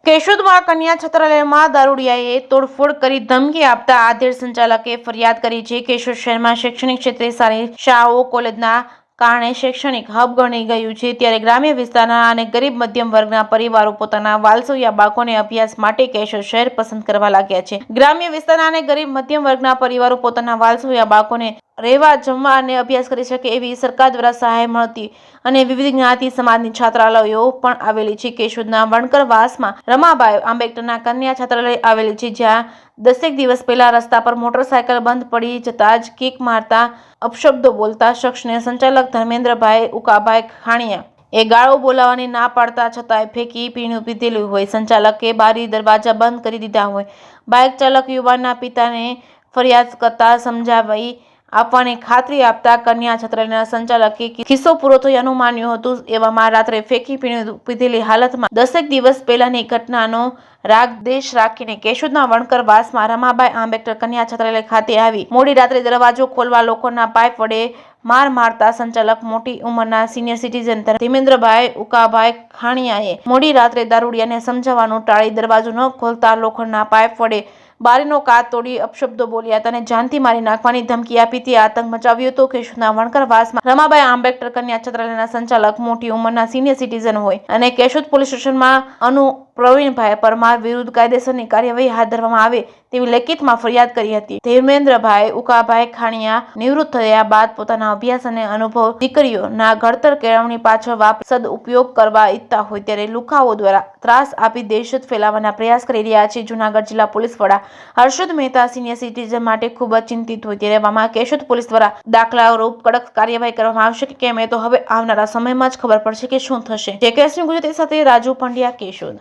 કેશોદમાં કન્યા છાત્રાલયમાં દારૂડિયાએ તોડફોડ કરી ધમકી આપતા આધેડ સંચાલકે ફરિયાદ કરી છે. કેશોદ શહેરમાં શૈક્ષણિક ક્ષેત્રે સારી શાળાઓ કોલેજના કારણે શૈક્ષણિક હબ ગણાઈ ગયું છે. ત્યારે ગ્રામ્ય વિસ્તારના અને ગરીબ મધ્યમ વર્ગના પરિવારો પોતાના વાલસોયા બાળકોને અભ્યાસ માટે કેશોદ શહેર પસંદ કરવા લાગ્યા છે. ગ્રામ્ય વિસ્તારના અને ગરીબ મધ્યમ વર્ગના પરિવારો પોતાના વાલસોયા બાળકોને રહેવા, જમવા અને અભ્યાસ કરી શકે એવી સરકાર દ્વારા સહાય મળતી અને વિવિધ જ્ઞાતિ સમાજની છાત્રાલયો પણ આવેલી છે. કેશોદના વણકરવાસમાં રમાબાઈ આંબેડકરના કન્યા છાત્રાલય આવેલી છે, જ્યાં 10 દિવસ પહેલા રસ્તા પર મોટરસાયકલ બંધ પડી જતા જ કિક મારતા અપશબ્દો બોલતા શખ્સને સંચાલક ધર્મેન્દ્રભાઈ ઉકાભાઈ ખાણીયા એ ગાળો બોલાવવાની ના પાડતા છતાંય ફેંકી પીણું પીધેલું હોય. સંચાલકે બારી દરવાજા બંધ કરી દીધા હોય. બાઇક ચાલક યુવાનના પિતાને ફરિયાદ કરતા સમજાવી આપવાની ખાતરી આપતા કન્યા છાત્રાલયના સંચાલકે કિસ્સો પૂરો થયાનું માન્યું હતું. એવામાં રાત્રે ફેંકી પીણું પીધેલી હાલતમાં 10 દિવસ પહેલાની ઘટનાનો રાગદ્વેષ રાખીને કેશોદના વણકરવાસમાં રમાબાઈ આંબેડકર કન્યા છાત્રાલય ખાતે આવી મોડી રાત્રે દરવાજો ખોલવા લોખંડના પાઇપ વડે માર મારતા સંચાલક મોટી ઉંમરના સિનિયર સિટીઝન ધર્મેન્દ્રભાઈ ઉકાભાઈ ખાણીયાએ મોડી રાત્રે દારૂડિયાને સમજાવવાનું ટાળી દરવાજો ન ખોલતા લોખંડના પાઇપ વડે બારીનો કાચ તોડી અપશબ્દો બોલ્યા હતા અને જાનથી મારી નાખવાની ધમકી આપી તે આતંક મચાવ્યો હતો. કેશોદના વણકરવાસમાં રમાબાઈ આંબેડકર કન્યા છાત્રાલયના સંચાલક મોટી ઉંમરના સિનિયર સિટીઝન હોય અને કેશોદ પોલીસ સ્ટેશનમાં પ્રવીણભાઈ પરમાર વિરુદ્ધ કાયદેસરની કાર્યવાહી હાથ ધરવામાં આવે તેવી લેખિતમાં ફરિયાદ કરી હતી. ધર્મેન્દ્રભાઈ ઉકાભાઈ ખાણીયા નિવૃત્ત થયા બાદ પોતાના અભ્યાસ અને અનુભવ દીકરીઓના ઘડતર કેળવણી પાછળ સદઉપયોગ કરવા ઈચ્છતા હોય ત્યારે લુખાઓ દ્વારા ત્રાસ આપી દહેશત ફેલાવવાના પ્રયાસ કરી રહ્યા છે. જૂનાગઢ જિલ્લા પોલીસ વડા હર્ષદ મહેતા સિનિયર સિટીઝન માટે ખૂબ જ ચિંતિત હોય ત્યારે એવામાં કેશોદ પોલીસ દ્વારા દાખલારૂપ કડક કાર્યવાહી કરવામાં આવશે કે કેમ એ તો હવે આવનારા સમયમાં જ ખબર પડશે કે શું થશે. જેકેએસની ગુજરાતી સાથે રાજુ પંડ્યા, કેશોદ.